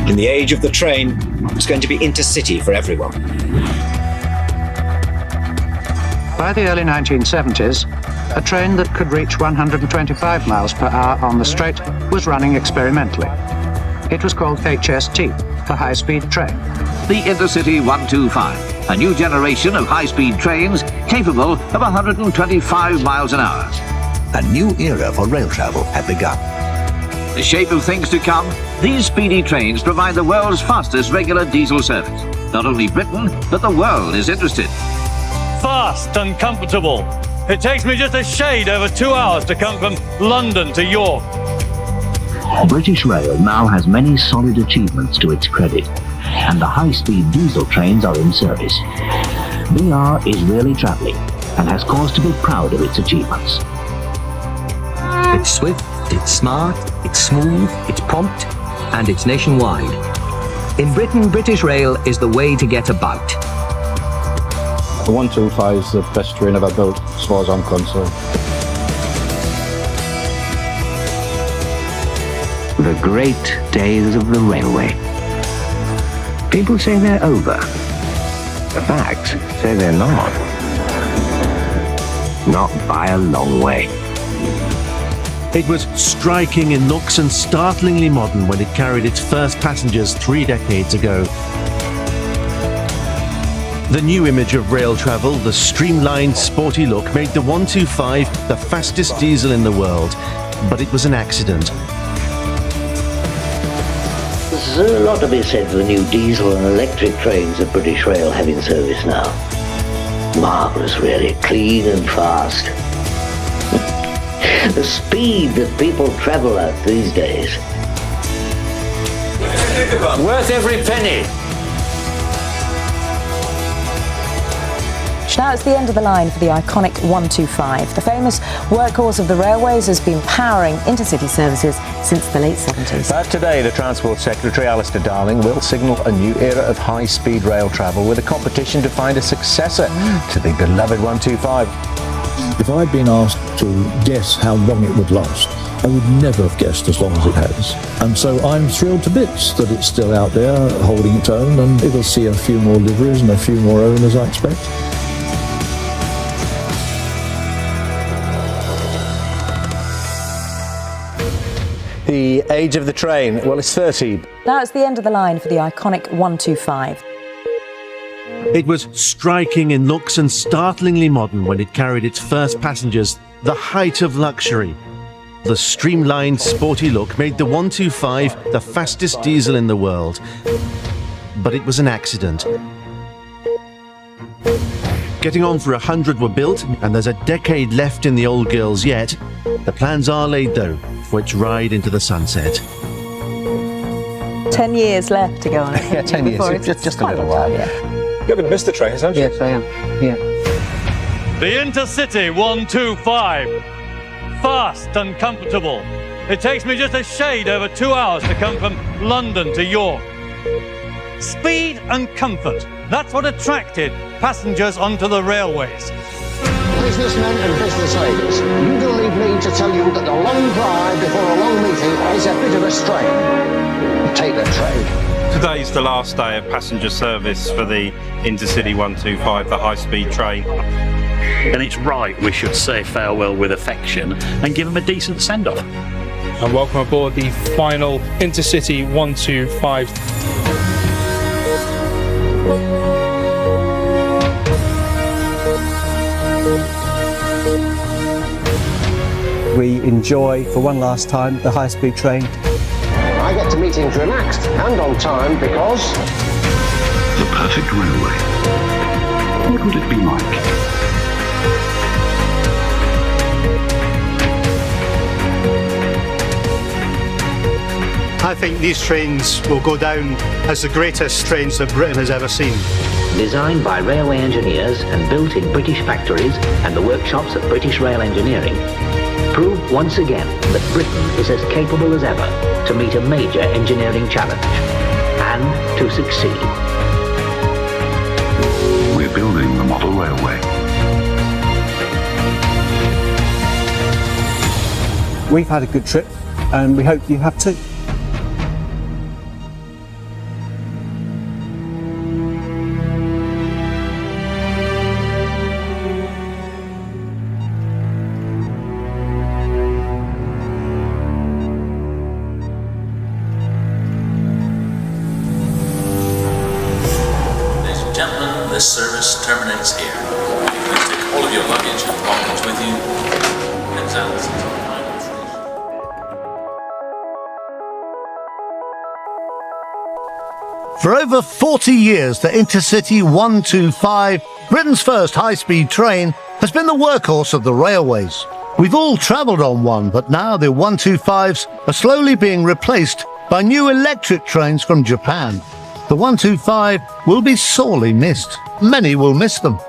In the age of the train, it's going to be intercity for everyone. By the early 1970s, a train that could reach 125 miles per hour on the straight was running experimentally. It was called HST, the high-speed train. The Intercity 125, a new generation of high-speed trains capable of 125 miles an hour. A new era for rail travel had begun. The shape of things to come, these speedy trains provide the world's fastest regular diesel service. Not only Britain, but the world is interested. Fast and comfortable. It takes me just a shade over 2 hours to come from London to York. British Rail now has many solid achievements to its credit, and the high-speed diesel trains are in service. BR is really travelling and has cause to be proud of its achievements. It's swift, it's smart, it's smooth, it's prompt, and it's nationwide. In Britain, British Rail is the way to get about. The 125 is the best train I've ever built, as far as I'm concerned. The great days of the railway. People say they're over. The facts say they're not. Not by a long way. It was striking in looks and startlingly modern when it carried its first passengers 3 decades ago. The new image of rail travel, the streamlined, sporty look, made the 125 the fastest diesel in the world, but it was an accident. There's a lot to be said for the new diesel and electric trains that British Rail have in service now. Marvellous, really, clean and fast. The speed that people travel at these days. Worth every penny. Now it's the end of the line for the iconic 125. The famous workhorse of the railways has been powering intercity services since the late 70s. But today, the Transport Secretary, Alistair Darling, will signal a new era of high-speed rail travel with a competition to find a successor to the beloved 125. If I'd been asked to guess how long it would last, I would never have guessed as long as it has. And so I'm thrilled to bits that it's still out there holding its own, and it'll see a few more liveries and a few more owners, I expect. The age of the train, well, it's 30. Now it's the end of the line for the iconic 125. It was striking in looks and startlingly modern when it carried its first passengers, the height of luxury. The streamlined, sporty look made the 125 the fastest diesel in the world, but it was an accident. Getting on for 100 were built, and there's a decade left in the old girls yet. The plans are laid, though, for its ride into the sunset. 10 years left to go on it. Yeah, 10 years, just a little while. Yeah. You haven't missed the train, haven't you? Yes, I am. Yeah. The Intercity 125. Fast and comfortable. It takes me just a shade over 2 hours to come from London to York. Speed and comfort. That's what attracted passengers onto the railways. Businessmen and business ladies, you don't need me to tell you that the long drive before a long meeting is a bit of a strain. Take the train. Today's the last day of passenger service for the Intercity 125, the high-speed train. And it's right we should say farewell with affection and give them a decent send-off. And welcome aboard the final Intercity 125. We enjoy, for one last time, the high-speed train. I get to meetings relaxed and on time because... The perfect railway. What would it be like? I think these trains will go down as the greatest trains that Britain has ever seen. Designed by railway engineers and built in British factories and the workshops of British Rail Engineering, prove once again that Britain is as capable as ever to meet a major engineering challenge and to succeed. We're building the model railway. We've had a good trip, and we hope you have too. For over 40 years, the Intercity 125, Britain's first high-speed train, has been the workhorse of the railways. We've all travelled on one, but now the 125s are slowly being replaced by new electric trains from Japan. The 125 will be sorely missed. Many will miss them.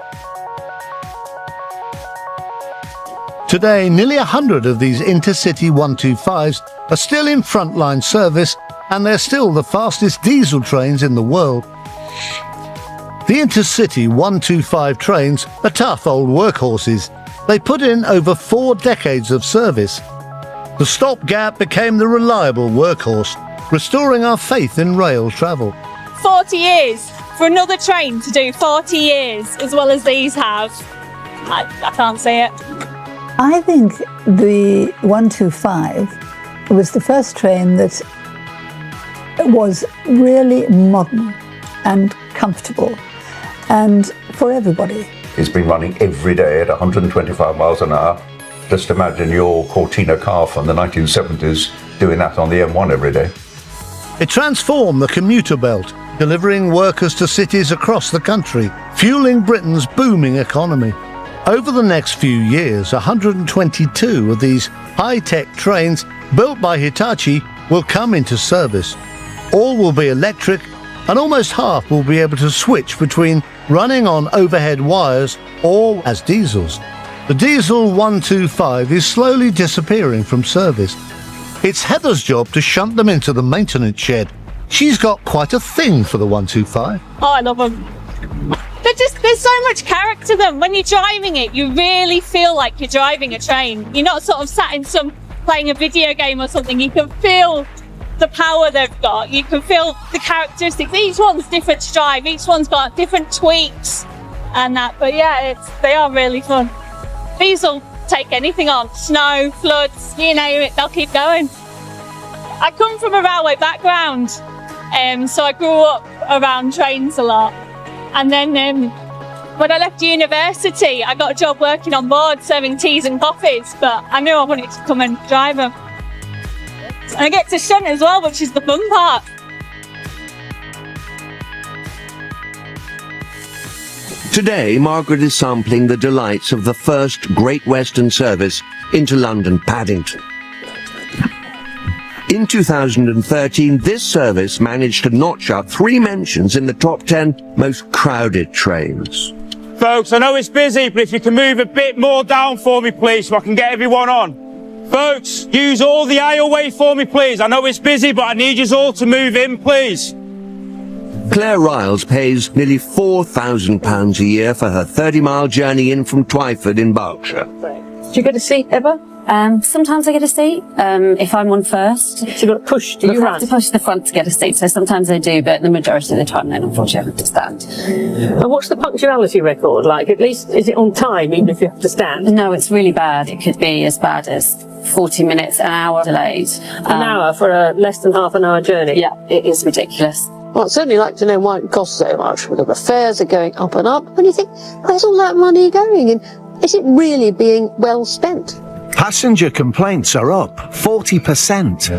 Today, nearly 100 of these Intercity 125s are still in frontline service, and they're still the fastest diesel trains in the world. The Intercity 125 trains are tough old workhorses. They put in over 4 decades of service. The stopgap became the reliable workhorse, restoring our faith in rail travel. 40 years for another train to do 40 years as well as these have. I can't see it. I think the 125 was the first train that was really modern and comfortable and for everybody. It's been running every day at 125 miles an hour. Just imagine your Cortina car from the 1970s doing that on the M1 every day. It transformed the commuter belt, delivering workers to cities across the country, fueling Britain's booming economy. Over the next few years, 122 of these high-tech trains built by Hitachi will come into service. All will be electric, and almost half will be able to switch between running on overhead wires or as diesels. The diesel 125 is slowly disappearing from service. It's Heather's job to shunt them into the maintenance shed. She's got quite a thing for the 125. Oh, I love them. There's so much character to them. When you're driving it, you really feel like you're driving a train. You're not sort of sat in playing a video game or something. You can feel the power they've got. You can feel the characteristics. Each one's different to drive. Each one's got different tweaks and that. But yeah, they are really fun. These will take anything on. Snow, floods, you name it, they'll keep going. I come from a railway background, so I grew up around trains a lot. And then when I left university, I got a job working on board, serving teas and coffees, but I knew I wanted to come and drive them. And I get to shunt as well, which is the fun part. Today, Margaret is sampling the delights of the first Great Western service into London Paddington. In 2013, this service managed to notch up 3 mentions in the top 10 most crowded trains. Folks, I know it's busy, but if you can move a bit more down for me, please, so I can get everyone on. Folks, use all the aisleway for me, please. I know it's busy, but I need you all to move in, please. Claire Riles pays nearly £4,000 a year for her 30-mile journey in from Twyford in Berkshire. Do you get a seat ever? Sometimes I get a seat, if I'm on first. So you've got to push to the front? You have to push the front to get a seat, so sometimes I do, but the majority of the time then unfortunately I have to stand. And what's the punctuality record like? At least, is it on time even if you have to stand? No, it's really bad. It could be as bad as 40 minutes, an hour delayed. An hour for a less than half an hour journey? Yeah, it is ridiculous. Well, I'd certainly like to know why it costs so much, because the fares are going up and up. When you think, where's all that money going? And is it really being well spent? Passenger complaints are up 40%,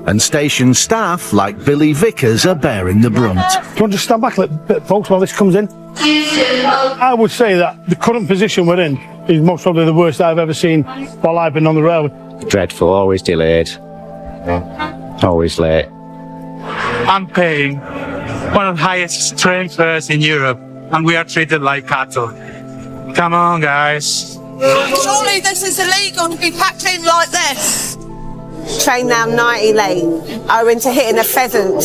and station staff like Billy Vickers are bearing the brunt. Do you want to stand back a little bit, folks, while this comes in? I would say that the current position we're in is most probably the worst I've ever seen while I've been on the railway. Dreadful, always delayed, always late. I'm paying one of the highest train fares in Europe, and we are treated like cattle. Come on, guys. Surely this is illegal to be packed in like this. Train now 90 late, owing to hitting a pheasant.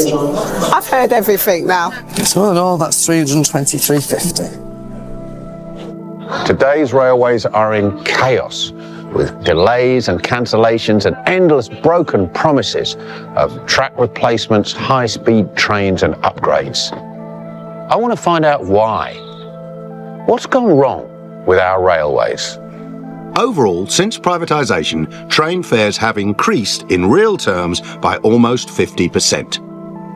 I've heard everything now. So all in all, that's 323.50. Today's railways are in chaos, with delays and cancellations and endless broken promises of track replacements, high-speed trains and upgrades. I want to find out why. What's gone wrong with our railways? Overall, since privatisation, train fares have increased in real terms by almost 50%.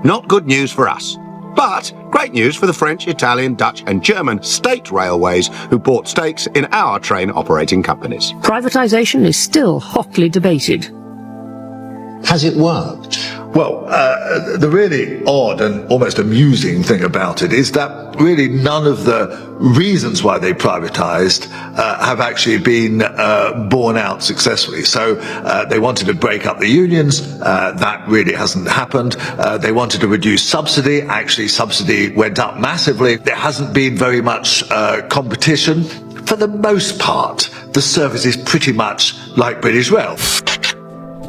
Not good news for us. But great news for the French, Italian, Dutch and German state railways who bought stakes in our train operating companies. Privatisation is still hotly debated. Has it worked? Well, the really odd and almost amusing thing about it is that really none of the reasons why they privatised have actually been borne out successfully. So they wanted to break up the unions. That really hasn't happened. They wanted to reduce subsidy. Actually, subsidy went up massively. There hasn't been very much competition. For the most part, the service is pretty much like British Rail.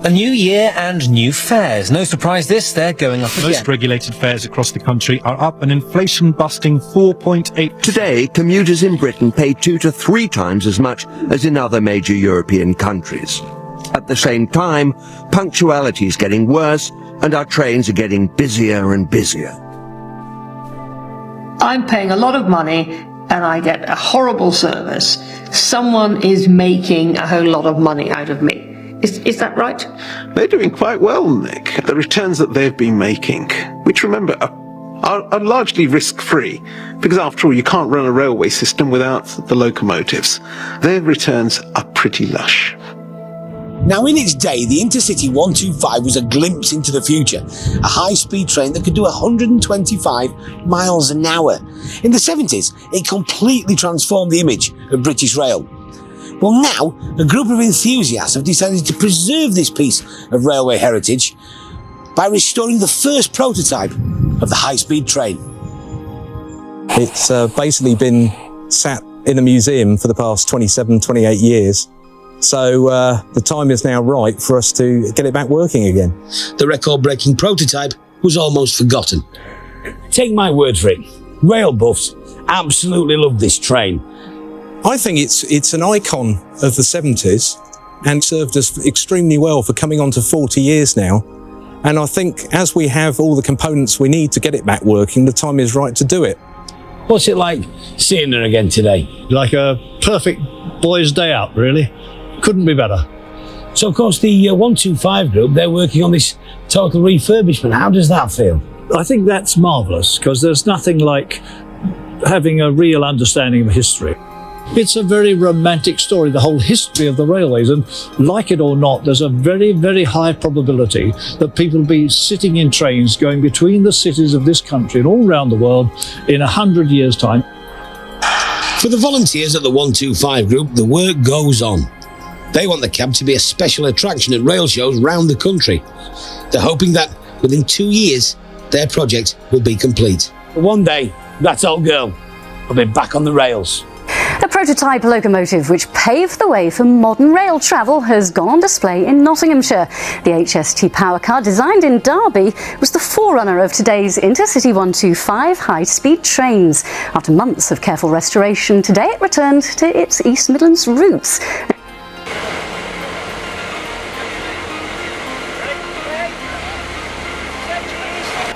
A new year and new fares. No surprise this, they're going up again. Most regulated fares across the country are up an inflation-busting 4.8%. Today, commuters in Britain pay 2 to 3 times as much as in other major European countries. At the same time, punctuality is getting worse and our trains are getting busier and busier. I'm paying a lot of money and I get a horrible service. Someone is making a whole lot of money out of me. Is that right? They're doing quite well, Nick. The returns that they've been making, which remember are largely risk-free, because after all you can't run a railway system without the locomotives. Their returns are pretty lush. Now, in its day, the Intercity 125 was a glimpse into the future, a high-speed train that could do 125 miles an hour. In the 70s, it completely transformed the image of British Rail. Well, now, a group of enthusiasts have decided to preserve this piece of railway heritage by restoring the first prototype of the high-speed train. It's basically been sat in a museum for the past 27, 28 years. So the time is now right for us to get it back working again. The record-breaking prototype was almost forgotten. Take my word for it, rail buffs absolutely love this train. I think it's an icon of the 70s and served us extremely well for coming on to 40 years now. And I think as we have all the components we need to get it back working, the time is right to do it. What's it like seeing her again today? Like a perfect boys' day out, really. Couldn't be better. So, of course, the 125 group, they're working on this total refurbishment. How does that feel? I think that's marvellous, because there's nothing like having a real understanding of history. It's a very romantic story, the whole history of the railways, and like it or not, there's a very, very high probability that people will be sitting in trains going between the cities of this country and all around the world in 100 years' time. For the volunteers at the 125 group, the work goes on. They want the cab to be a special attraction at rail shows round the country. They're hoping that within 2 years, their project will be complete. One day, that old girl will be back on the rails. The prototype locomotive, which paved the way for modern rail travel, has gone on display in Nottinghamshire. The HST power car, designed in Derby, was the forerunner of today's Intercity 125 high-speed trains. After months of careful restoration, today it returned to its East Midlands roots.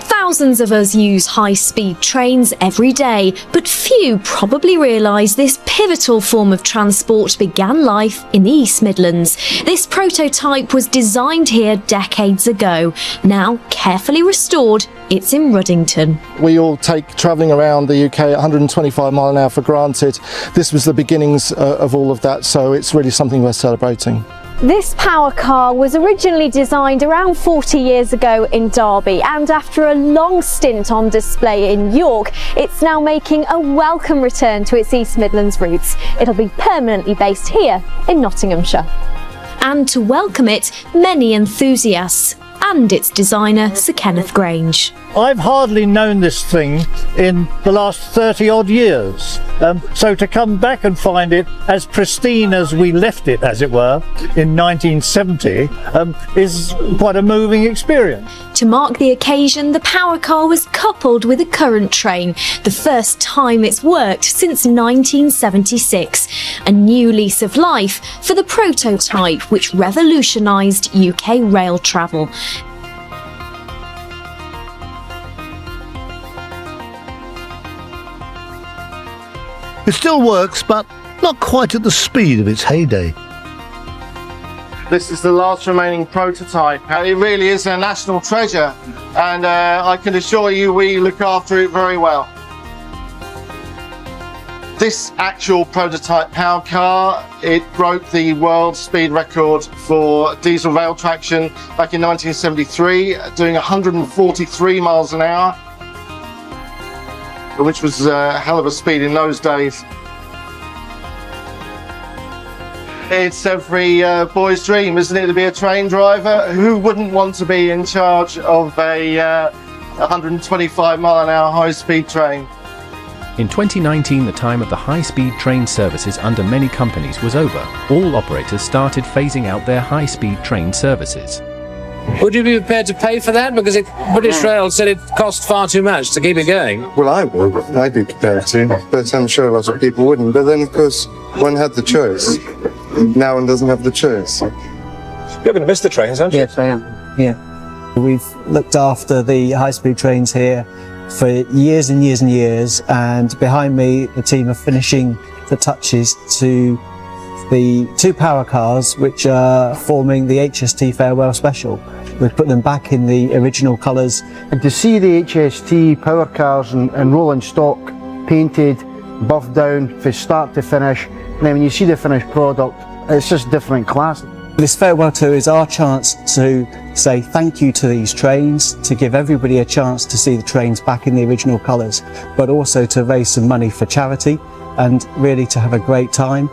Thousands of us use high-speed trains every day, but few probably realise this pivotal form of transport began life in the East Midlands. This prototype was designed here decades ago. Now, carefully restored, it's in Ruddington. We all take travelling around the UK at 125 mile an hour for granted. This was the beginnings of all of that, so it's really something we're celebrating. This power car was originally designed around 40 years ago in Derby, and after a long stint on display in York, it's now making a welcome return to its East Midlands roots. It'll be permanently based here in Nottinghamshire. And to welcome it, many enthusiasts, and its designer, Sir Kenneth Grange. I've hardly known this thing in the last 30 odd years. So to come back and find it as pristine as we left it, as it were, in 1970 is quite a moving experience. To mark the occasion, the power car was coupled with a current train, the first time it's worked since 1976. A new lease of life for the prototype, which revolutionised UK rail travel. It still works, but not quite at the speed of its heyday. This is the last remaining prototype. It really is a national treasure, and I can assure you we look after it very well. This actual prototype power car, it broke the world speed record for diesel rail traction back in 1973, doing 143 miles an hour, which was a hell of a speed in those days. It's every boy's dream, isn't it, to be a train driver? Who wouldn't want to be in charge of a 125 mile an hour high-speed train? In 2019, the time of the high-speed train services under many companies was over. All operators started phasing out their high-speed train services. Would you be prepared to pay for that? Because British Rail said it cost far too much to keep it going. Well, I would. I'd be prepared to, but I'm sure a lot of people wouldn't. But then, of course, one had the choice. Now one doesn't have the choice. You're going to miss the trains, aren't you? Yes, I am. Yeah. We've looked after the high-speed trains here for years and years and years, and behind me the team are finishing the touches to the 2 power cars which are forming the HST Farewell Special. We've put them back in the original colours. And to see the HST power cars and rolling stock painted, buffed down from start to finish, and then when you see the finished product, it's just different class. This farewell tour is our chance to say thank you to these trains, to give everybody a chance to see the trains back in the original colours, but also to raise some money for charity and really to have a great time.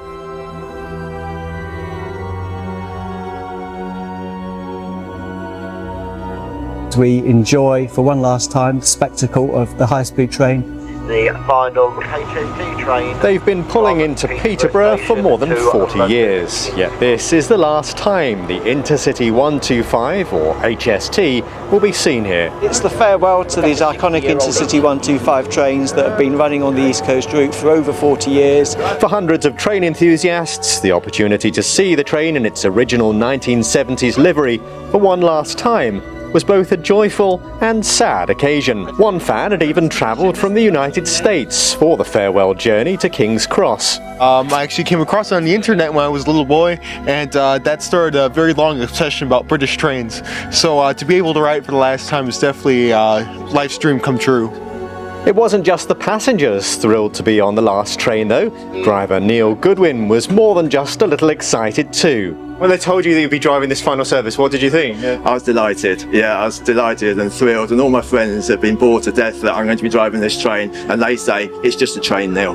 We enjoy for one last time the spectacle of the high-speed train. The final HST train. They've been pulling into Peterborough for more than 40 years, yet this is the last time the Intercity 125, or HST, will be seen here. It's the farewell to these iconic Intercity 125 trains that have been running on the East Coast route for over 40 years. For hundreds of train enthusiasts, the opportunity to see the train in its original 1970s livery for one last time was both a joyful and sad occasion. One fan had even travelled from the United States for the farewell journey to King's Cross. I actually came across it on the internet when I was a little boy, and that started a very long obsession about British trains. So to be able to ride for the last time is definitely life's dream come true. It wasn't just the passengers thrilled to be on the last train though. Driver Neil Goodwin was more than just a little excited too. When they told you that you'd be driving this final service, what did you think? I was delighted. Yeah, I was delighted and thrilled, and all my friends have been bored to death that I'm going to be driving this train, and they say it's just a train, Neil.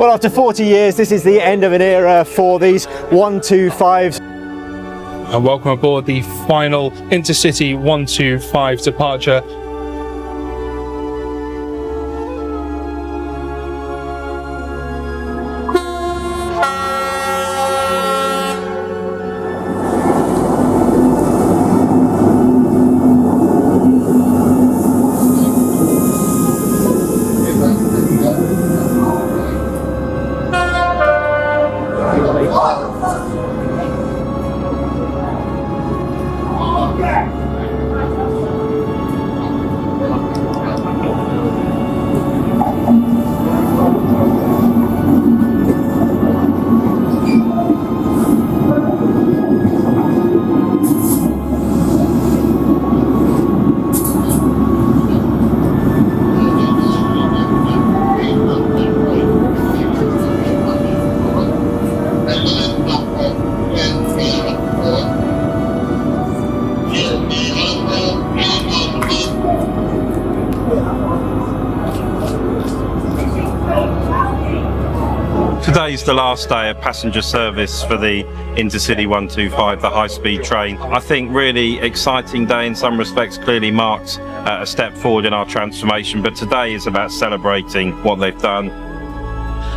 Well, after 40 years, this is the end of an era for these 125s. And welcome aboard the final Intercity 125 departure. Today's the last day of passenger service for the Intercity 125, the high-speed train. I think really exciting day in some respects, clearly marked a step forward in our transformation, but today is about celebrating what they've done.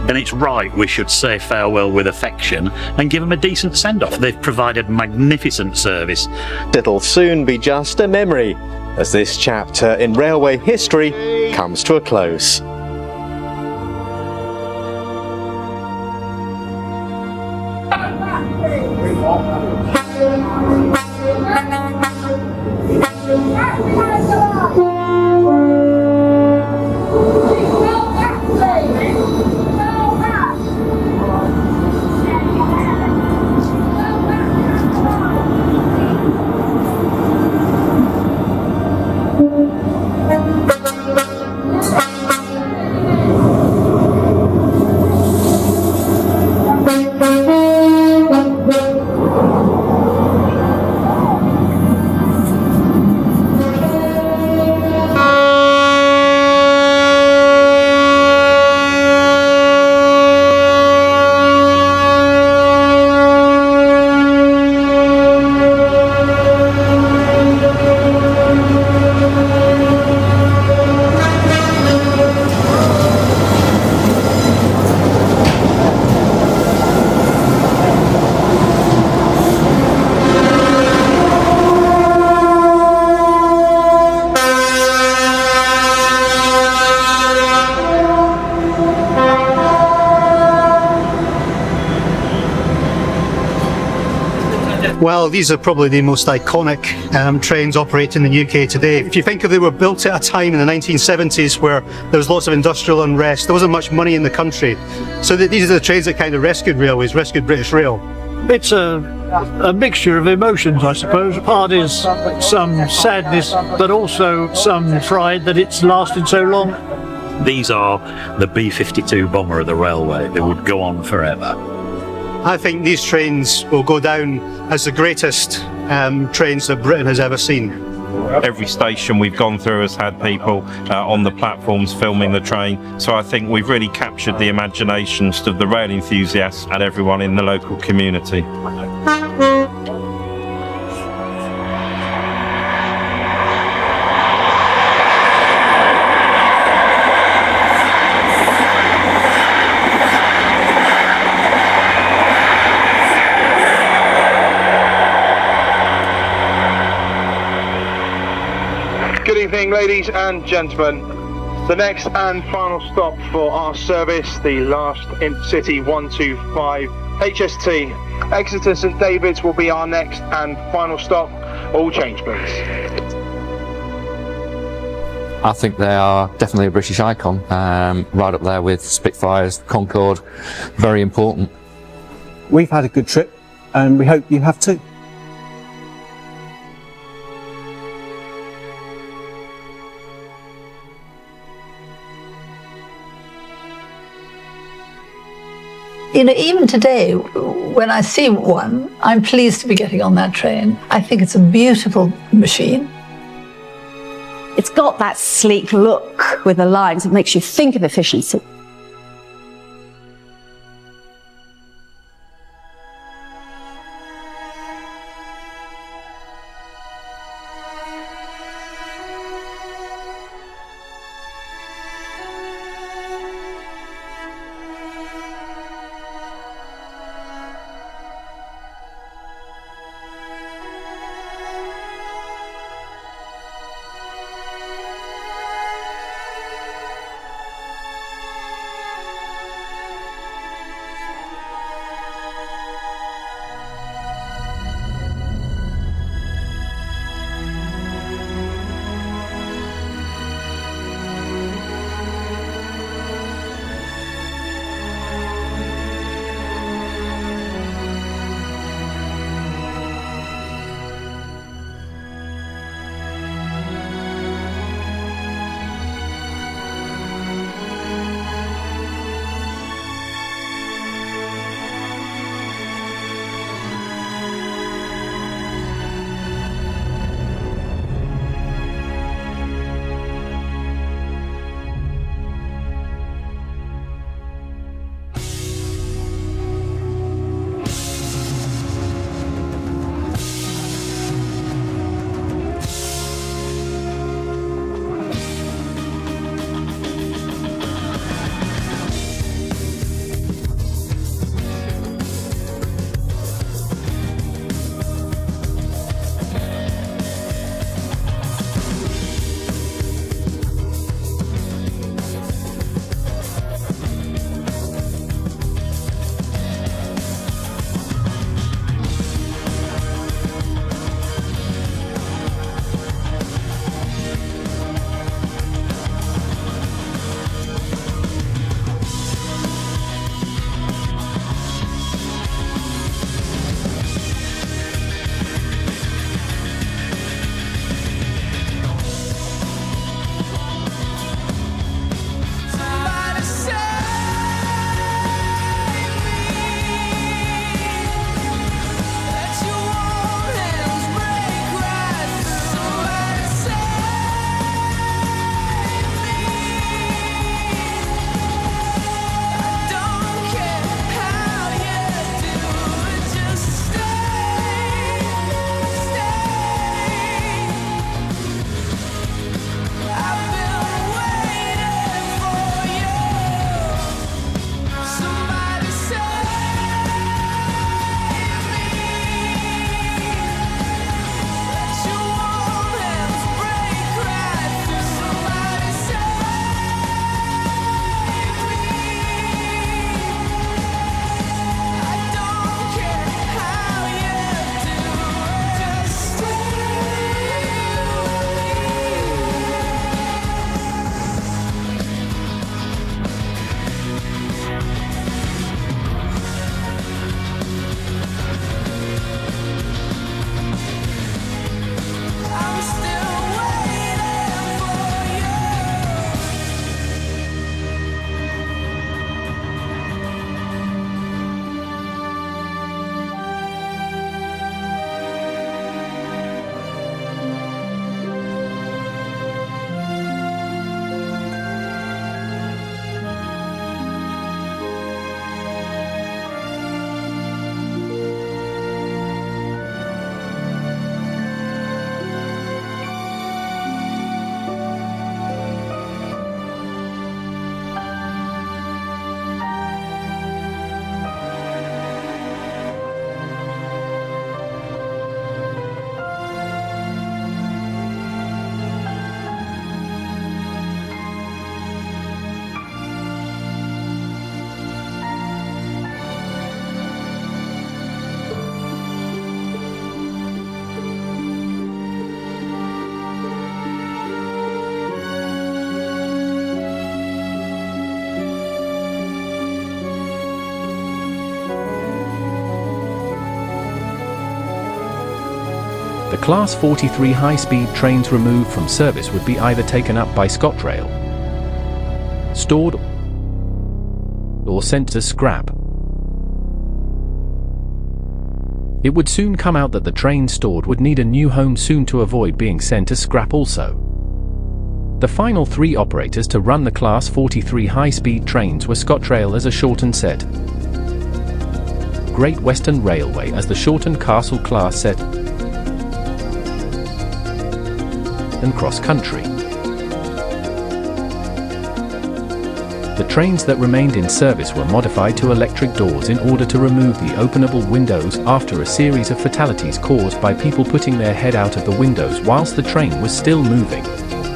Then it's right we should say farewell with affection and give them a decent send-off. They've provided magnificent service. It'll soon be just a memory as this chapter in railway history comes to a close. Well, these are probably the most iconic trains operating in the UK today. If you think of they were built at a time in the 1970s where there was lots of industrial unrest, there wasn't much money in the country. So these are the trains that kind of rescued railways, rescued British Rail. It's a mixture of emotions, I suppose. Part is some sadness, but also some pride that it's lasted so long. These are the B-52 bomber of the railway. They would go on forever. I think these trains will go down as the greatest trains that Britain has ever seen. Every station we've gone through has had people on the platforms filming the train, so I think we've really captured the imaginations of the rail enthusiasts and everyone in the local community. Good evening, ladies and gentlemen. The next and final stop for our service, the last Intercity 125 HST. Exeter St David's will be our next and final stop. All change, please. I think they are definitely a British icon, right up there with Spitfires, Concorde, very important. We've had a good trip and we hope you have too. You know, even today, when I see one, I'm pleased to be getting on that train. I think it's a beautiful machine. It's got that sleek look with the lines. It makes you think of efficiency. the Class 43 high-speed trains removed from service would be either taken up by ScotRail, stored, or sent to scrap. It would soon come out that the trains stored would need a new home soon to avoid being sent to scrap also. The final 3 operators to run the Class 43 high-speed trains were ScotRail as a shortened set, Great Western Railway as the shortened Castle class set, and Cross Country. The trains that remained in service were modified to electric doors in order to remove the openable windows after a series of fatalities caused by people putting their head out of the windows whilst the train was still moving.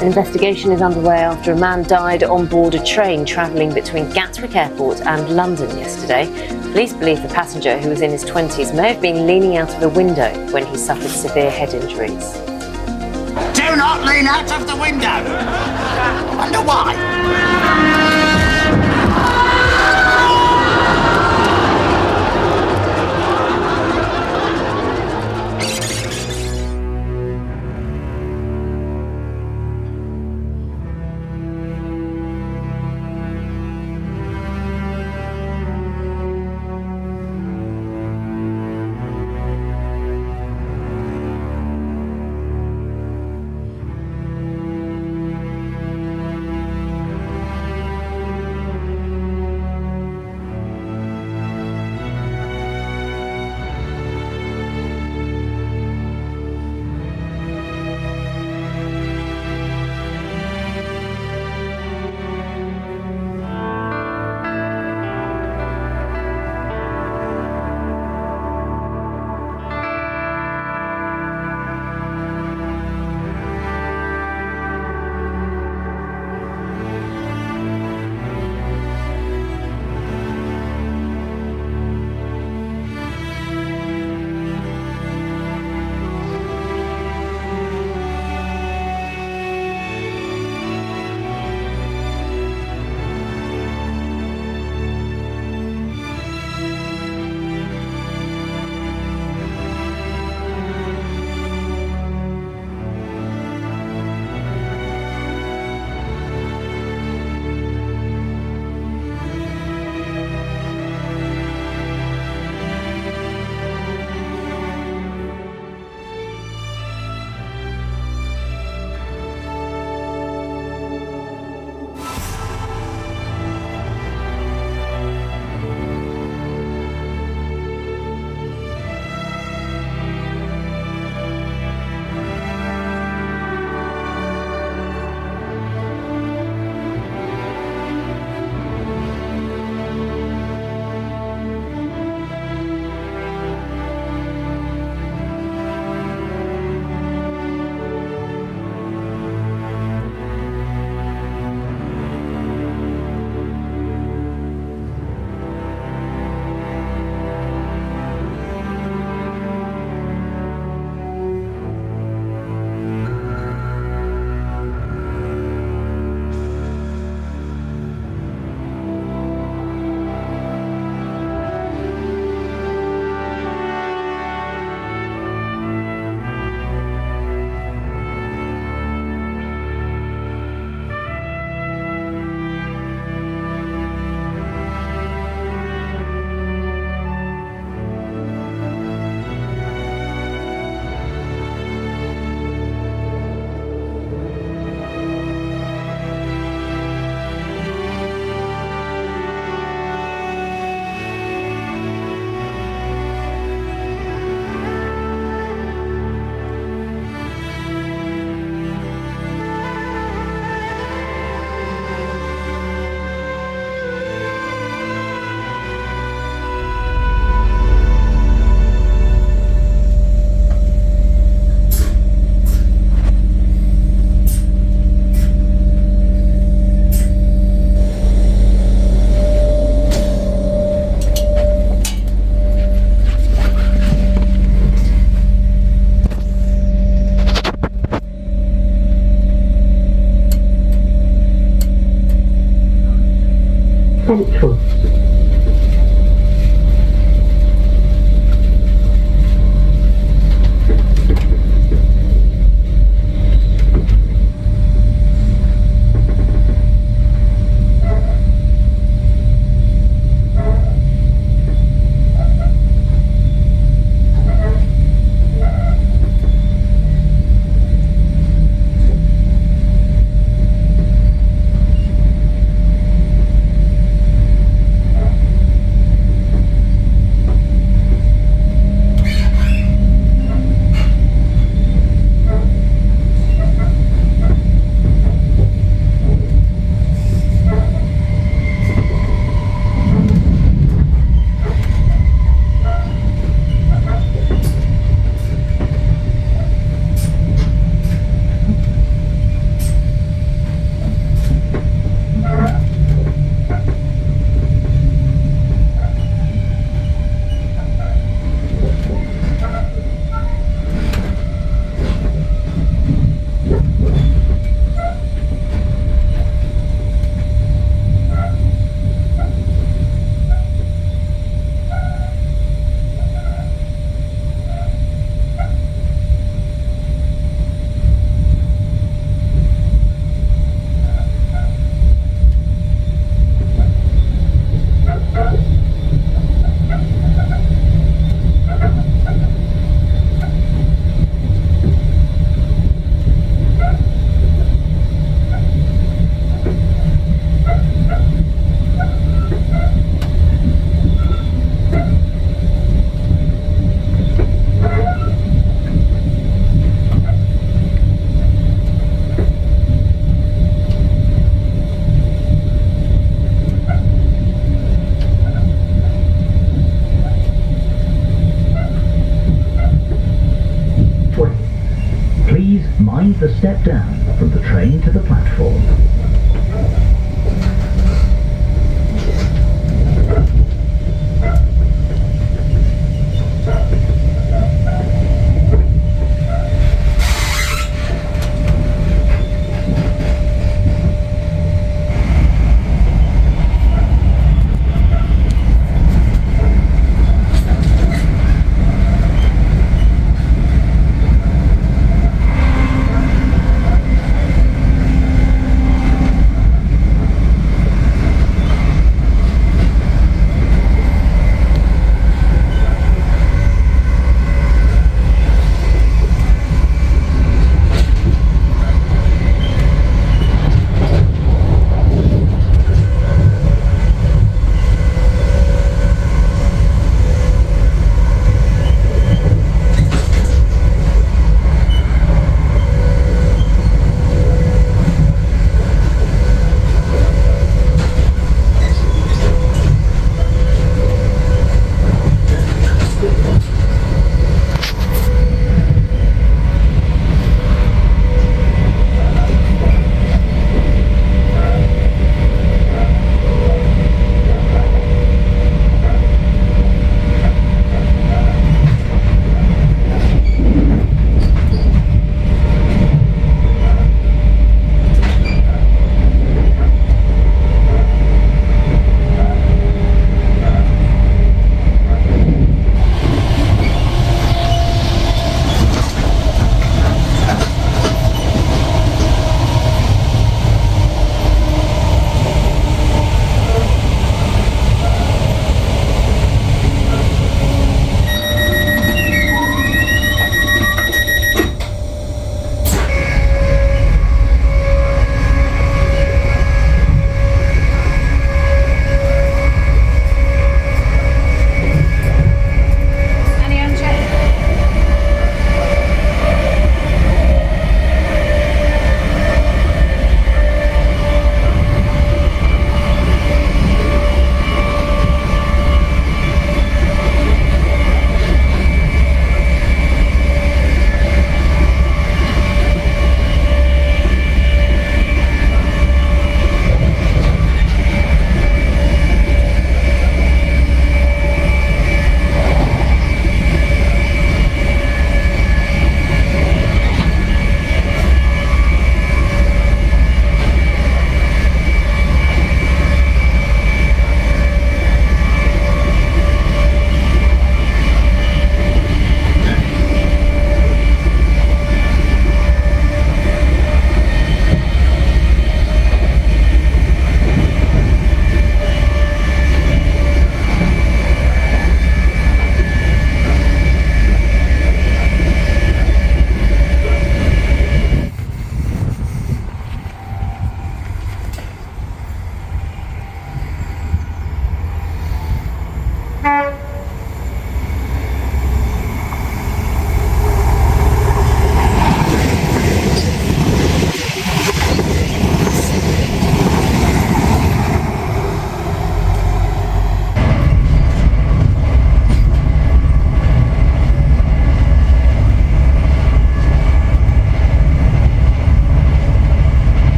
An investigation is underway after a man died on board a train travelling between Gatwick Airport and London yesterday. Police believe the passenger, who was in his 20s, may have been leaning out of the window when he suffered severe head injuries. Do not lean out of the window! I wonder why. Central. Mind the step down from the train to the platform.